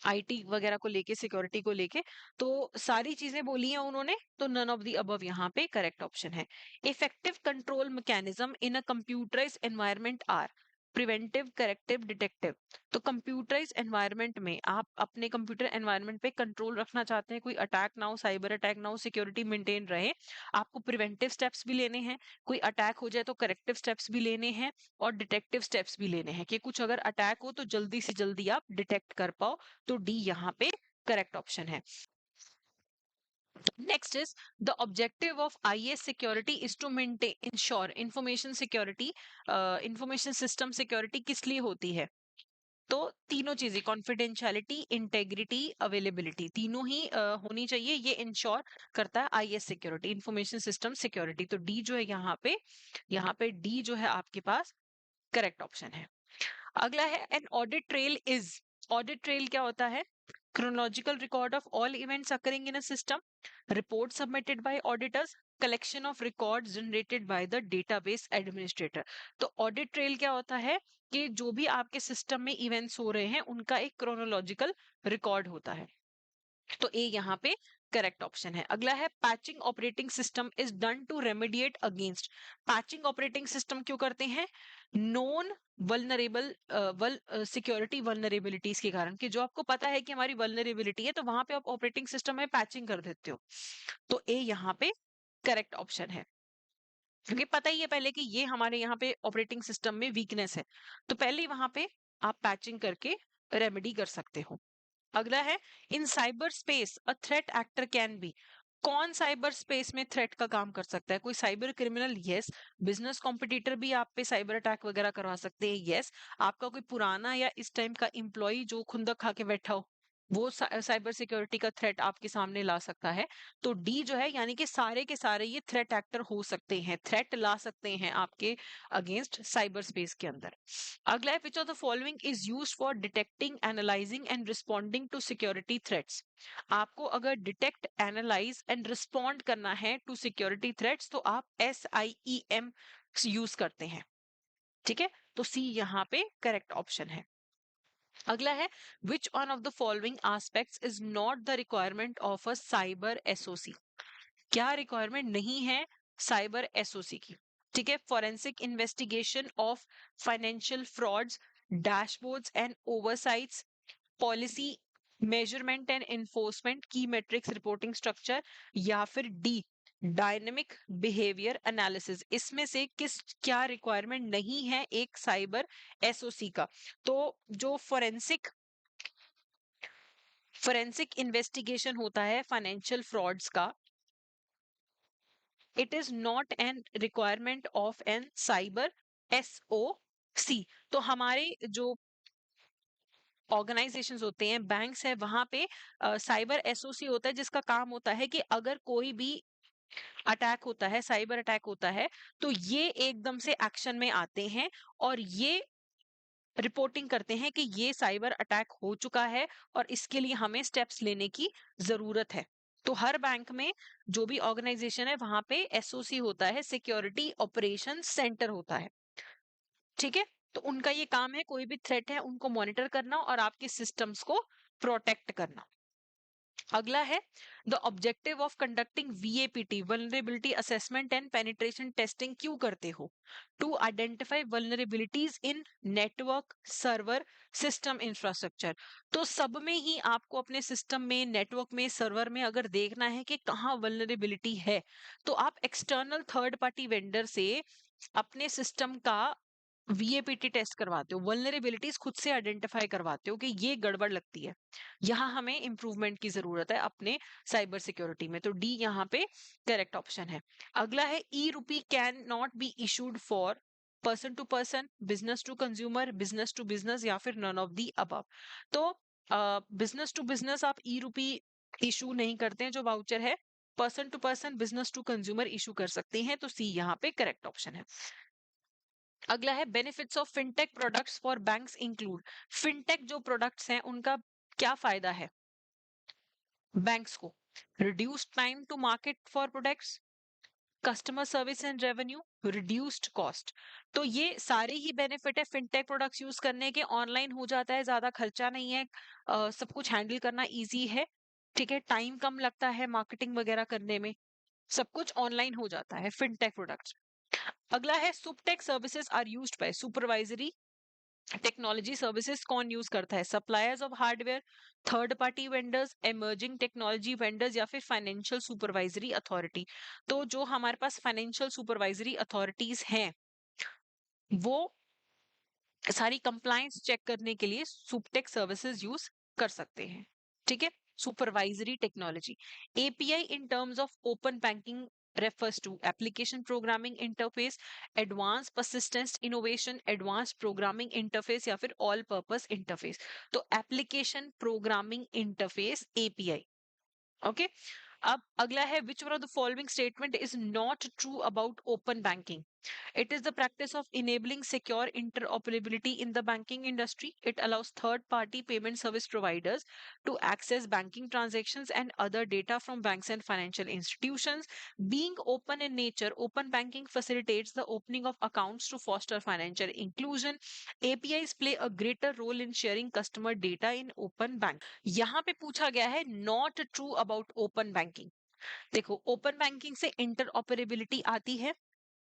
आईटी वगैरह को लेके, सिक्योरिटी को लेके, तो सारी चीजें बोली हैं उन्होंने, तो नन ऑफ द अबव यहाँ पे करेक्ट ऑप्शन है। Effective control mechanism in a computerize environment are preventive, corrective, detective. तो कंप्यूटराइज एनवायरनमेंट में आप अपने कंप्यूटर एनवायरनमेंट पे कंट्रोल रखना चाहते हैं, कोई अटैक ना हो, साइबर अटैक ना हो, सिक्योरिटी मेंटेन रहे, आपको प्रिवेंटिव स्टेप्स भी लेने हैं, कोई अटैक हो जाए तो करेक्टिव स्टेप्स भी लेने हैं, और डिटेक्टिव स्टेप्स भी लेने हैं कि कुछ अगर अटैक हो तो जल्दी से जल्दी आप डिटेक्ट कर पाओ, तो डी यहाँ पे करेक्ट ऑप्शन है। Next is the objective of IAS security is to maintain ensure information security, information system security किस लिए होती है? तो तीनों चीजें, कॉन्फिडेंशियलिटी, इंटेग्रिटी, अवेलेबिलिटी, तीनों ही होनी चाहिए, ये इंश्योर करता है IAS security, information system security. तो डी जो है यहाँ पे डी जो है आपके पास करेक्ट ऑप्शन है। अगला है an audit trail is, audit trail क्या होता है? chronological record of all events occurring in a system, report submitted by auditors, collection of records generated by the database administrator। तो ऑडिट ट्रेल क्या होता है कि जो भी आपके सिस्टम में इवेंट्स हो रहे हैं उनका एक क्रोनोलॉजिकल रिकॉर्ड होता है, तो ए यहाँ पे करेक्ट ऑप्शन है। अगला है patching operating system is done to remediate against. Patching operating system क्यों करते हैं? नॉन वल्नरेबल सिक्योरिटी वल्नरेबिलिटीज के कारण, कि जो आपको पता है कि हमारी वल्नरेबिलिटी है, तो वहां पे आप ऑपरेटिंग सिस्टम में पैचिंग कर देते हो, तो ए यहाँ पे करेक्ट ऑप्शन है। क्योंकि पता ही है पहले कि ये हमारे यहाँ पे ऑपरेटिंग सिस्टम में वीकनेस है, तो पहले ही वहां पे आप पैचिंग करके रेमेडी कर सकते हो। अगला है in cyber space a threat actor can be. कौन साइबर स्पेस में थ्रेट का काम कर सकता है? कोई cyber criminal, yes. Business competitor भी आप पे साइबर अटैक वगैरह करवा सकते हैं, यस। आपका कोई पुराना या इस टाइम का एम्प्लॉय जो खुंदक खा के बैठा हो, वो साइबर सिक्योरिटी का थ्रेट आपके सामने ला सकता है। तो डी जो है यानी कि सारे के सारे ये थ्रेट एक्टर हो सकते हैं, थ्रेट ला सकते हैं आपके अगेंस्ट साइबर स्पेस के अंदर। अगला है which of the following is used for detecting, analysing and responding to security threats. आपको अगर डिटेक्ट, एनालाइज एंड रिस्पॉन्ड करना है टू सिक्योरिटी थ्रेट्स तो आप SIEM यूज करते हैं। ठीक है, तो सी यहाँ पे करेक्ट ऑप्शन है। अगला है which one of the following aspects is not the requirement of a cyber SOC। क्या रिक्वायरमेंट नहीं है साइबर SOC की? ठीक है, forensic investigation of financial frauds, dashboards and oversights, policy measurement and enforcement, की मेट्रिक्स रिपोर्टिंग स्ट्रक्चर, या फिर डी डायनेमिक बिहेवियर एनालिसिस। इसमें से किस क्या रिक्वायरमेंट नहीं है एक साइबर SOC का? तो जो फोरेंसिक इन्वेस्टिगेशन होता है फाइनेंशियल फ्रॉड्स का, it is not an requirement of an cyber SOC। तो हमारे जो ऑर्गेनाइजेशंस होते हैं, बैंक्स है, वहां पे साइबर SOC होता है जिसका काम होता है कि अगर कोई भी अटैक होता है, साइबर अटैक होता है, तो ये एकदम से एक्शन में आते हैं और ये रिपोर्टिंग करते हैं कि ये साइबर अटैक हो चुका है और इसके लिए हमें स्टेप्स लेने की जरूरत है। तो हर बैंक में जो भी ऑर्गेनाइजेशन है वहां पे SOC होता है, सिक्योरिटी ऑपरेशन सेंटर होता है। ठीक है, तो उनका ये काम है कोई भी थ्रेट है उनको मॉनिटर करना और आपके सिस्टम्स को प्रोटेक्ट करना। अगला है the objective of conducting VAPT, vulnerability assessment and penetration testing क्यों करते हो? To identify vulnerabilities in network, server, system infrastructure. तो सब में ही आपको अपने सिस्टम में, नेटवर्क में, सर्वर में अगर देखना है कि कहाँ वल्नरेबिलिटी है, तो आप एक्सटर्नल थर्ड पार्टी वेंडर से अपने सिस्टम का VAPT टेस्ट करवाते हो, वल्नरेबिलिटीज खुद से आइडेंटिफाई करवाते हो कि ये गड़बड़ लगती है, यहाँ हमें इंप्रूवमेंट की जरूरत है अपने साइबर सिक्योरिटी में। तो डी यहाँ पे करेक्ट ऑप्शन है। अगला है E-Rupee can not be issued for person to person, business to consumer, business to business, या फिर नन ऑफ दी अबव। तो बिजनेस टू बिजनेस आप E-Rupee इशू नहीं करते हैं जो वाउचर है, person to person, business to consumer issue कर सकते हैं। तो सी यहाँ पे करेक्ट ऑप्शन है। अगला है benefits of fintech products for banks include. Fintech जो प्रोडक्ट्स हैं उनका क्या फायदा है बैंक्स को? Reduced time to market for products, customer service and revenue, reduced cost. तो ये सारे ही बेनिफिट है फिनटेक प्रोडक्ट्स यूज करने के। ऑनलाइन हो जाता है, ज्यादा खर्चा नहीं है, सब कुछ हैंडल करना इजी है। ठीक है, टाइम कम लगता है मार्केटिंग वगैरह करने में, सब कुछ ऑनलाइन हो जाता है फिनटेक प्रोडक्ट्स। अगला है suptech services are used by supervisory technology services कौन यूज करता है? Suppliers of hardware, third party vendors, emerging technology vendors, या फिर फाइनेंशियल सुपरवाइजरी अथॉरिटी। तो जो हमारे पास फाइनेंशियल सुपरवाइजरी अथॉरिटीज हैं वो सारी कंप्लायंस चेक करने के लिए सुपटेक सर्विसेज यूज कर सकते हैं। ठीक है, supervisory technology. API in terms of open banking refers to application programming interface, advanced persistence innovation, advanced programming interface, या फिर all purpose interface। तो application programming interface API। Okay, अब अगला है which one of the following statement is not true about open banking? It is the practice of enabling secure interoperability in the banking industry. It allows third party payment service providers to access banking transactions and other data from banks and financial institutions. Being open in nature, open banking facilitates the opening of accounts to foster financial inclusion. APIs play a greater role in sharing customer data in open bank. यहाँ पे पूछा गया है not true about open banking. देखो, ओपन बैंकिंग से इंटरऑपरेबिलिटी आती है,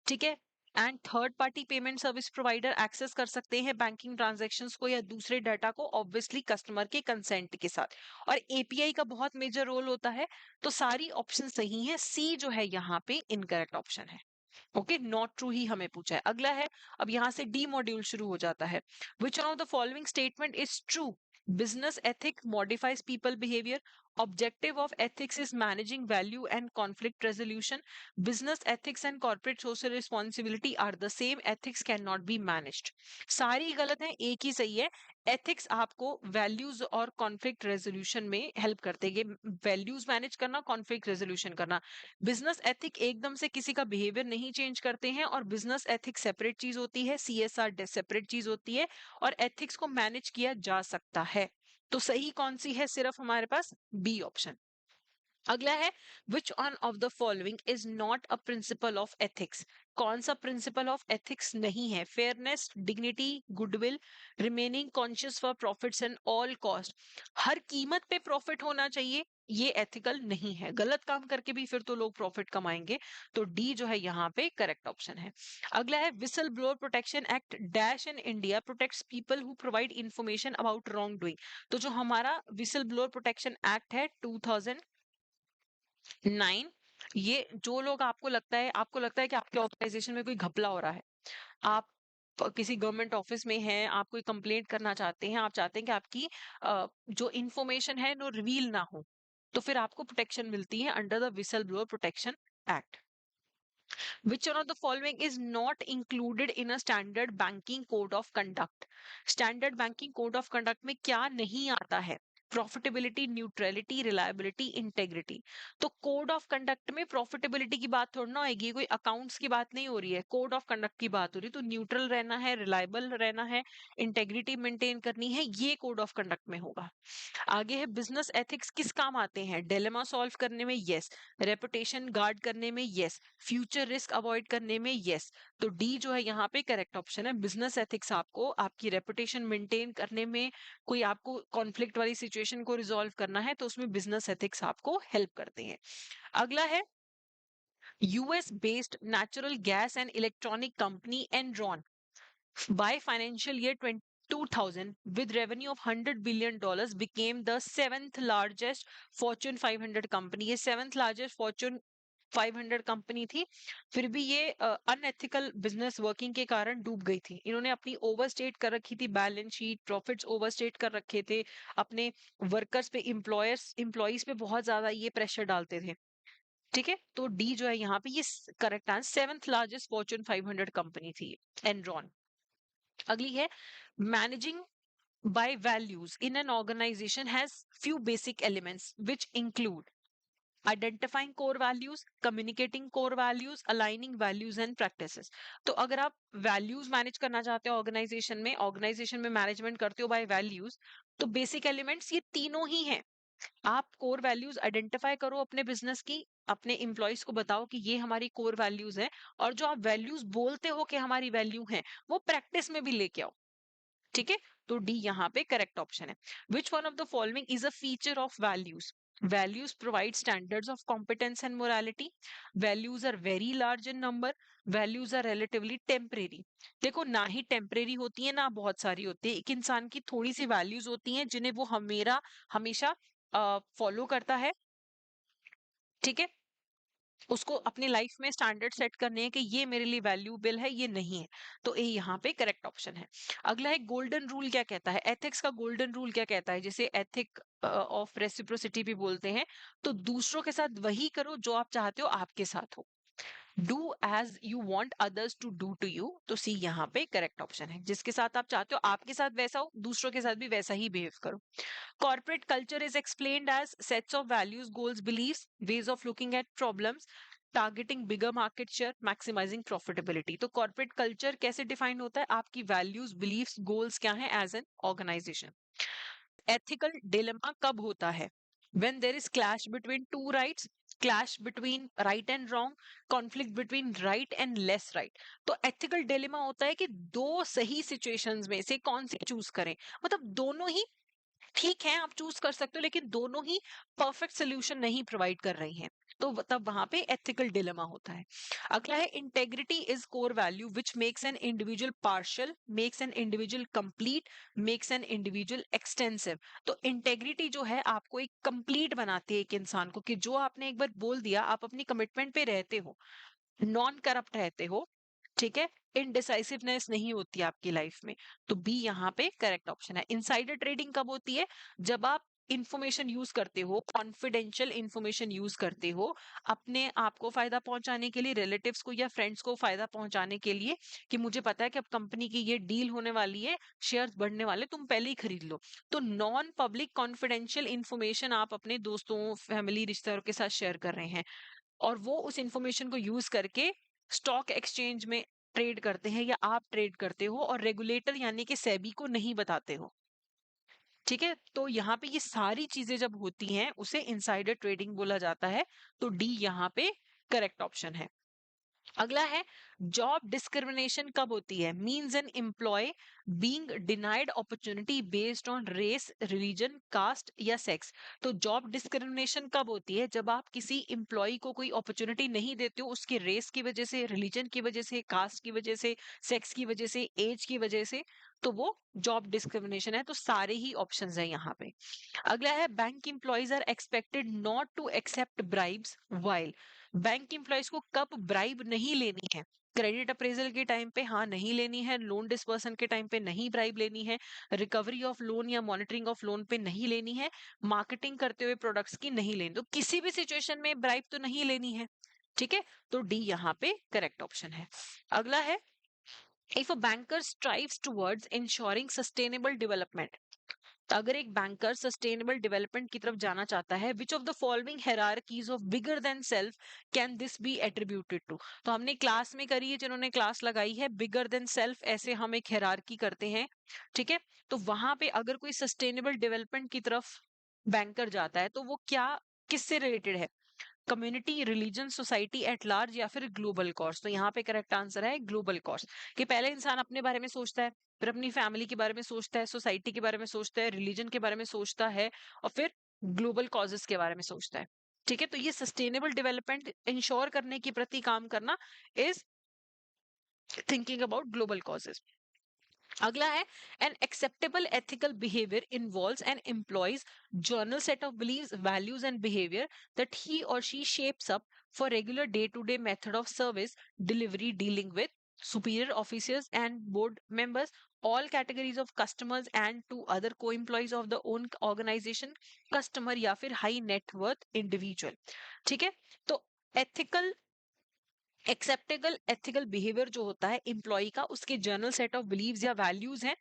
ठीक है, and third party payment service provider access कर सकते हैं बैंकिंग ट्रांजैक्शंस को या दूसरे डाटा को, ऑब्वियसली कस्टमर के कंसेंट के साथ, और एपीआई का बहुत मेजर रोल होता है। तो सारी ऑप्शन सही है, सी जो है यहाँ पे इनकरेक्ट ऑप्शन है। ओके, नॉट ट्रू ही हमें पूछा है। अगला है, अब यहाँ से डी मॉड्यूल शुरू हो जाता है। Which one of the following statement is true? Business ethic modifies people behaviour, Objective of ethics is managing value and conflict resolution. Business ethics and corporate social responsibility are the same. Ethics cannot be managed. सारी गलत है, एक ही सही है. एथिक्स आपको वैल्यूज और कॉन्फ्लिक्ट रेजोल्यूशन में हेल्प करते हैं. वैल्यूज मैनेज करना, कॉन्फ्लिक्ट रेजोल्यूशन करना. बिजनेस एथिक एकदम से किसी का बिहेवियर नहीं चेंज करते हैं, और बिजनेस एथिक सेपरेट चीज होती है, सीएसआर सेपरेट चीज होती है, और एथिक्स को मैनेज किया जा सकता है. तो सही कौन सी है? सिर्फ हमारे पास बी ऑप्शन. अगला है, which one of the following is not a principle of ethics? कौन सा प्रिंसिपल ऑफ एथिक्स नहीं है? Fairness, dignity, goodwill, remaining conscious for profits and all cost. हर कीमत पे प्रॉफिट होना चाहिए, ये एथिकल नहीं है. गलत काम करके भी फिर तो लोग प्रॉफिट कमाएंगे. तो डी जो है यहाँ पे करेक्ट ऑप्शन है. अगला है, whistle blower protection act dash in India protects people who provide information about wrong doing. तो जो हमारा विसल ब्लोअर प्रोटेक्शन एक्ट है 2009, ये जो लोग आपको लगता है कि आपके ऑर्गेनाइजेशन में कोई घपला हो रहा है, आप किसी गवर्नमेंट ऑफिस में हैं, आप कोई कंप्लेंट करना चाहते हैं, आप चाहते हैं कि आपकी जो इंफॉर्मेशन है वो रिवील ना हो, तो फिर आपको प्रोटेक्शन मिलती है under the whistle blower protection act. Which one of the following is not included in a standard banking code of conduct? Standard banking code of conduct में क्या नहीं आता है? Profitability, neutrality, reliability, integrity. तो कोड ऑफ कंडक्ट में प्रॉफिटेबिलिटी की बात थोड़ी ना होगी, कोई अकाउंट्स की बात नहीं हो रही है, कोड ऑफ कंडक्ट की बात हो रही है. तो न्यूट्रल रहना है, रिलायबल रहना है, इंटेग्रिटी मेंटेन करनी है, ये कोड ऑफ कंडक्ट में होगा. आगे है, बिजनेस एथिक्स किस काम आते हैं? डिलेमा सॉल्व करने में, यस. रेपुटेशन गार्ड करने में, यस. फ्यूचर रिस्क अवॉइड करने में, यस. तो डी जो है यहाँ पे करेक्ट ऑप्शन है. बिजनेस एथिक्स आपको आपकी रेपुटेशन मेंटेन करने में, कोई आपको कॉन्फ्लिक्ट वाली सिचुएशन को रिजॉल्व करना है, तो उसमें बिजनेस एथिक्स आपको हेल्प करते हैं. अगला है, US based natural gas and electronic company Enron by financial year 2000 with revenue of $100 billion became the seventh largest Fortune 500 company. ये seventh largest Fortune 500 कंपनी थी, फिर भी ये अनएथिकल बिजनेस वर्किंग के कारण डूब गई थी. इन्होंने अपनी ओवरस्टेट कर रखी थी बैलेंस शीट, प्रॉफिट्स ओवरस्टेट कर रखे थे, अपने वर्कर्स पे, एम्प्लॉयज पे बहुत ज्यादा ये प्रेशर डालते थे. ठीक है, तो डी जो है यहाँ पे ये correct answer, seventh largest Fortune 500 company थी एनरॉन. अगली है, managing by values in an organization has few basic elements which include identifying core values, communicating core values, aligning values and practices. तो अगर आप values मैनेज करना चाहते हो ऑर्गेनाइजेशन में मैनेजमेंट करते हो बाय वैल्यूज, तो बेसिक एलिमेंट्स ये तीनों ही हैं. आप कोर वैल्यूज आइडेंटिफाई करो अपने बिजनेस की, अपने एम्प्लॉयज को बताओ कि ये हमारी कोर वैल्यूज हैं, और जो आप वैल्यूज बोलते हो कि हमारी वैल्यू है, वो प्रैक्टिस में भी लेके आओ. ठीक है, तो डी यहाँ पे करेक्ट ऑप्शन है. Which one of the following is a feature of values? Values provide standards of competence and morality. Values are very large in number. Values are relatively temporary. देखो, ना ही टेम्परेरी होती है, ना बहुत सारी होती है. एक इंसान की थोड़ी सी वैल्यूज होती हैं जिन्हें वो हमेशा फॉलो करता है. ठीक है, उसको अपनी लाइफ में स्टैंडर्ड सेट करने हैं कि ये मेरे लिए वैल्यूएबल है, ये नहीं है. तो ये यहाँ पे करेक्ट ऑप्शन है. अगला है, गोल्डन रूल क्या कहता है? एथिक्स का गोल्डन रूल क्या कहता है? जैसे एथिक ऑफ रेसिप्रोसिटी भी बोलते हैं. तो दूसरों के साथ वही करो जो आप चाहते हो आपके साथ हो. Do as you want others to do to you. तो सी यहाँ पे करेक्ट ऑप्शन है. जिसके साथ आप चाहते हो आपके साथ वैसा हो, दूसरों के साथ भी वैसा ही बिहेव करो. Corporate culture is explained as sets of values, goals, beliefs, ways of looking at problems, targeting bigger market share, maximizing profitability. तो corporate culture कैसे define होता है? आपकी values, beliefs, goals क्या हैं as an organization. Ethical dilemma कब होता है? When there is clash between two rights, clash between right and wrong, conflict between right and less right. तो ethical dilemma होता है कि दो सही situations में से कौन सी चूज करें. मतलब दोनों ही ठीक है, आप चूज कर सकते हो, लेकिन दोनों ही परफेक्ट सोल्यूशन नहीं प्रोवाइड कर रही हैं. तो तब वहां पे एथिकल डिलेमा होता है. अगला है, integrity is core value which makes an individual partial, makes an individual complete, makes an individual extensive. तो इंटेग्रिटी जो है आपको एक कंप्लीट बनाती है एक इंसान को, कि जो आपने एक बार बोल दिया, आप अपनी कमिटमेंट पे रहते हो, नॉन करप्ट रहते हो. ठीक है, इनडिसाइसिवनेस नहीं होती आपकी लाइफ में. तो बी यहाँ पे करेक्ट ऑप्शन है. इनसाइडर ट्रेडिंग कब होती है? जब आप इंफॉर्मेशन यूज करते हो, कॉन्फिडेंशियल इंफॉर्मेशन यूज करते हो अपने आप को फायदा पहुंचाने के लिए, रिलेटिव्स को या फ्रेंड्स को फायदा पहुंचाने के लिए, कि मुझे पता है कि अब कंपनी की ये डील होने वाली है, शेयर्स बढ़ने वाले, तुम पहले ही खरीद लो, तो नॉन पब्लिक कॉन्फिडेंशियल इंफॉर्मेशन आप अपने दोस्तों, फैमिली, रिश्तेदारों के साथ शेयर कर रहे हैं, और वो उस इंफॉर्मेशन को यूज करके स्टॉक एक्सचेंज में ट्रेड करते हैं या आप ट्रेड करते हो, और रेगुलेटर यानी कि सेबी को नहीं बताते हो। ठीक है, तो यहाँ पे ये सारी चीजें जब होती हैं उसे इनसाइडर ट्रेडिंग बोला जाता है। तो डी यहाँ पे करेक्ट ऑप्शन है। अगला है, जॉब डिस्क्रिमिनेशन कब होती है? Means an employ being denied opportunity based on race, religion, caste या सेक्स। तो जॉब डिस्क्रिमिनेशन कब होती है? जब आप किसी एम्प्लॉय को कोई अपॉर्चुनिटी नहीं देते हो उसके रेस की वजह से, रिलीजन की वजह से, कास्ट की वजह से, सेक्स की वजह से, एज की वजह से, तो वो जॉब डिस्क्रिमिनेशन है। तो सारे ही ऑप्शंस हैं यहाँ पे। अगला है, bank employees are expected not to accept bribes while. Bank employees को कब ब्राइब नहीं लेनी है? क्रेडिट अप्रेजल के टाइम पे हाँ नहीं लेनी है, लोन डिसपर्सन के टाइम पे नहीं ब्राइब लेनी है, रिकवरी ऑफ लोन या मॉनिटरिंग ऑफ लोन पे नहीं लेनी है, मार्केटिंग करते हुए प्रोडक्ट्स की नहीं लेनी, तो किसी भी सिचुएशन में ब्राइब तो नहीं लेनी है। ठीक है, तो डी यहाँ पे करेक्ट ऑप्शन है। अगला है, if a banker strives towards ensuring sustainable development. अगर एक बैंकर सस्टेनेबल डेवलपमेंट की तरफ जाना चाहता है, which of the following hierarchies of bigger than self can this be attributed to. तो हमने क्लास में करी है, जिन्होंने क्लास लगाई है, बिगर देन सेल्फ ऐसे हम एक हायरार्की करते हैं। ठीक है, तो वहां पे अगर कोई सस्टेनेबल डेवलपमेंट की तरफ बैंकर जाता है तो वो क्या, किससे रिलेटेड है? Community, religion, society at large, या फिर ग्लोबल कॉज। तो यहाँ पे करेक्ट आंसर है ग्लोबल कॉज, कि पहले इंसान अपने बारे में सोचता है, फिर अपनी फैमिली के बारे में सोचता है, सोसाइटी के बारे में सोचता है, रिलीजन के बारे में सोचता है, और फिर ग्लोबल कॉजेस के बारे में सोचता है। ठीक है, तो ये सस्टेनेबल डेवलपमेंट इंश्योर करने के प्रति काम करना is thinking about global causes. अगला है, an acceptable ethical behaviour involves an employee's general set of beliefs, values and behaviour that he or she shapes up for regular day to day method of service delivery, dealing with superior officers and board members, all categories of customers and to other co-employees of the own organization, customer या फिर high net worth individual। ठीक है, तो ethical, एक्सेप्टेबल एथिकल बिहेवियर जो होता है एम्प्लॉय का, उसके जर्नल सेट ऑफ बिलीव्स या वैल्यूज हैं।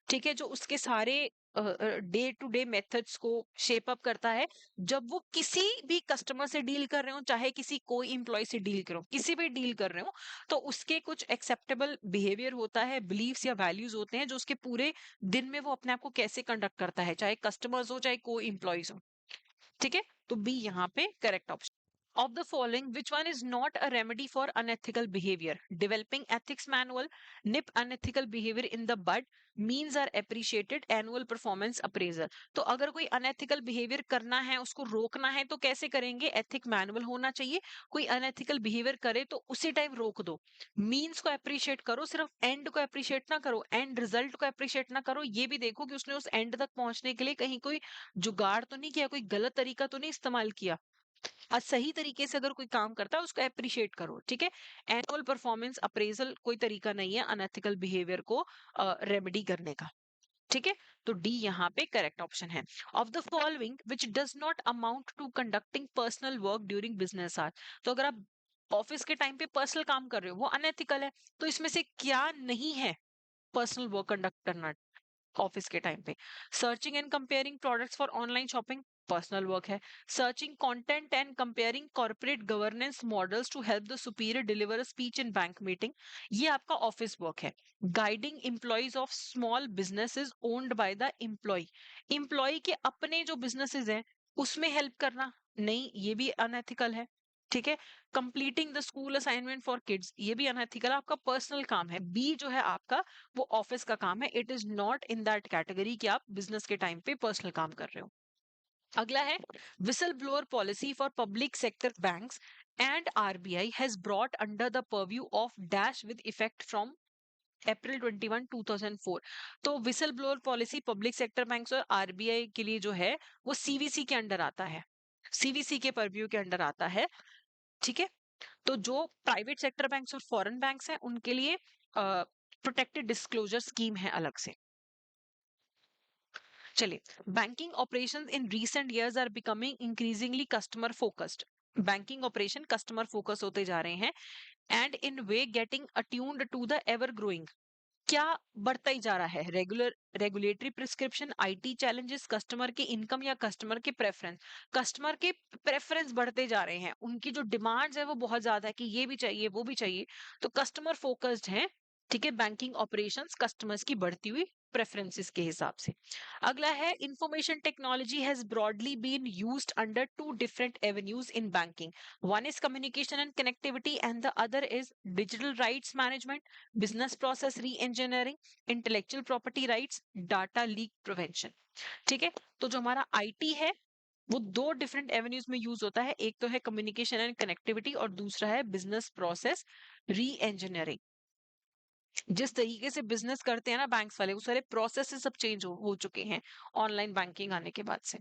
ठीक है, जो उसके सारे डे टू डे मेथड्स को शेप अप करता है जब वो किसी भी कस्टमर से डील कर रहे हो, चाहे किसी कोई एम्प्लॉय से डील करो, किसी भी डील कर रहे हो, तो उसके कुछ एक्सेप्टेबल बिहेवियर होता है, बिलीव्स या वैल्यूज होते हैं, जो उसके पूरे दिन में वो अपने आप को कैसे कंडक्ट करता है, चाहे कस्टमर्स हो चाहे कोई एम्प्लॉयज हो। ठीक है, तो बी यहाँ पे correct option. Of the following, which one is not a remedy for unethical behavior? Developing ethics manual, nip unethical behavior in the bud, means are appreciated, annual performance appraisal। तो अगर कोई unethical behavior करना है, उसको रोकना है, तो कैसे करेंगे? एथिक मैनुअल होना चाहिए। कोई अनएथिकल बिहेवियर करे तो उसी टाइम रोक दो। मीन्स को अप्रिशिएट करो, सिर्फ एंड को अप्रिशिएट ना करो, एंड रिजल्ट को अप्रिशिएट ना करो, ये भी देखो कि उसने उस एंड तक पहुंचने के लिए कहीं कोई जुगाड़ तो नहीं किया, कोई गलत तरीका तो नहीं इस्तेमाल किया। सही तरीके से अगर कोई काम करता है उसको अप्रिशिएट करो। ठीक है, एनुअल परफॉर्मेंस अप्रेजल कोई तरीका नहीं है अनएथिकल बिहेवियर को रेमेडी करने का। ठीक है, तो डी यहाँ पे करेक्ट ऑप्शन है। Of the following which does not amount to conducting personal work during business hour. तो अगर आप ऑफिस के टाइम पे पर्सनल काम कर रहे हो वो अनएथिकल है, तो इसमें से क्या नहीं है पर्सनल वर्क कंडक्ट करना ऑफिस के टाइम पे? Searching and comparing products for online shopping personal work है। Searching content and comparing corporate governance models to help the superior deliver speech in bank meeting, ये आपका ऑफिस वर्क है। Guiding employees of small businesses owned by the employee, employee के अपने जो बिजनेसेस हैं उसमें हेल्प करना, नहीं, ये भी अनएथिकल है। ठीक है, completing the school assignment for kids, ये भी अनएथिकल, आपका पर्सनल काम है। बी जो है आपका वो ऑफिस का काम है, it is not in that category कि आप बिजनेस के टाइम पे पर्सनल काम कर रहे हो। अगला है, whistle blower policy for public sector banks and RBI has brought under the purview of dash with effect from April 21 2004। तो whistle blower policy public sector banks और आरबीआई के लिए जो है वो सीवीसी के अंडर आता है, सीवीसी के परव्यू के अंडर आता है। ठीक है, तो जो प्राइवेट सेक्टर बैंक्स और फॉरेन बैंक्स हैं उनके लिए प्रोटेक्टेड डिस्क्लोजर स्कीम है अलग से। चलिए, banking operations in recent years are becoming increasingly customer focused. Banking operation customer focus होते जा रहे हैं and in way getting attuned to the ever growing, क्या बढ़ता ही जा रहा है, regulatory prescription, IT challenges, customer की इनकम या कस्टमर के प्रेफरेंस बढ़ते जा रहे हैं, उनकी जो डिमांड्स है वो बहुत ज्यादा है कि ये भी चाहिए वो भी चाहिए, तो कस्टमर फोकस्ड है। ठीक है, बैंकिंग ऑपरेशंस कस्टमर्स की बढ़ती हुई प्रेफरेंसेस के हिसाब से। अगला है, information technology has broadly been used under two different avenues in banking. One is communication and connectivity, and the other is digital rights management, business process re-engineering, intellectual property rights, data leak prevention। ठीक है, तो जो हमारा आईटी है वो दो डिफरेंट एवेन्यूज में यूज होता है, एक तो है कम्युनिकेशन एंड कनेक्टिविटी और दूसरा है बिजनेस प्रोसेस री इंजीनियरिंग। जिस तरीके से बिजनेस करते हैं ना बैंक्स वाले, वो सारे प्रोसेसेस सब चेंज हो चुके हैं ऑनलाइन बैंकिंग आने के बाद से।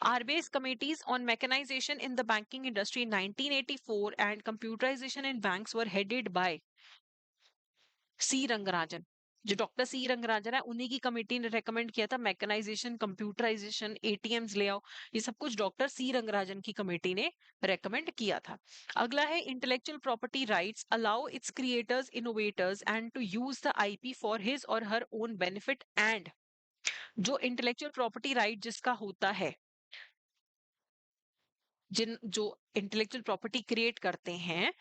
RBI's committees on mechanization in the banking industry in 1984 and computerization in banks were headed by सी रंगराजन। जो डॉक्टर सी रंगराजन है उन्हीं की कमेटी ने रेकमेंड किया था मैकेनाइजेशन, कंप्यूटराइजेशन, एटीएम्स ले आओ, ये सब कुछ डॉक्टर सी रंगराजन की कमेटी ने रेकमेंड किया था। अगला है, intellectual property rights allow its creators, innovators and to use the IP for his or her own benefit and. जो इंटेलेक्चुअल प्रॉपर्टी राइट जिसका होता है, जिन जो इंटेलेक्चुअल प्रॉपर्टी क्रिएट करते हैं,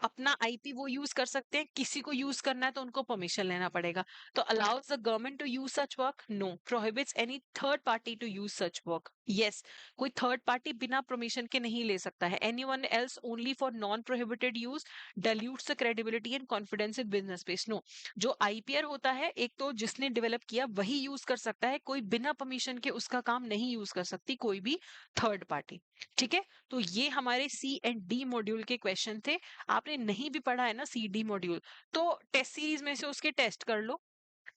अपना आईपी वो यूज कर सकते हैं, किसी को यूज करना है तो उनको परमिशन लेना पड़ेगा। तो allows the government to use such work, no. Prohibits any third party to use such work, yes. कोई थर्ड पार्टी बिना परमिशन के नहीं ले सकता है। Anyone else only for non prohibited use dilutes the credibility and confidence in business space, no. जो आईपीआर होता है, एक तो जिसने डेवलप किया वही यूज कर सकता है, कोई बिना परमिशन के उसका काम नहीं यूज कर सकती कोई भी थर्ड पार्टी। ठीक है, तो ये हमारे सी एंड डी मॉड्यूल के क्वेश्चन थे। आपने नहीं भी पढ़ा है ना सीडी मॉड्यूल, तो टेस्ट सीरीज में से उसके टेस्ट कर लो,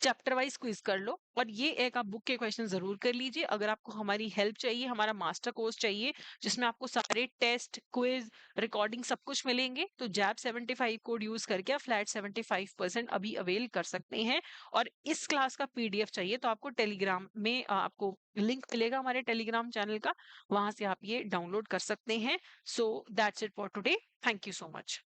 चैप्टर वाइज क्विज कर लो, और ये एक आप बुक के क्वेश्चन जरूर कर लीजिए। अगर आपको हमारी हेल्प चाहिए, हमारा मास्टर कोर्स चाहिए जिसमें आपको सारे टेस्ट, क्विज, रिकॉर्डिंग सब कुछ मिलेंगे, तो जैप 75 कोड यूज करके आप फ्लैट 75% अभी अवेल कर सकते हैं। और इस क्लास का पीडीएफ चाहिए तो आपको टेलीग्राम में आपको लिंक मिलेगा हमारे टेलीग्राम चैनल का, वहां से आप ये डाउनलोड कर सकते हैं। So that's it for today, thank you so much.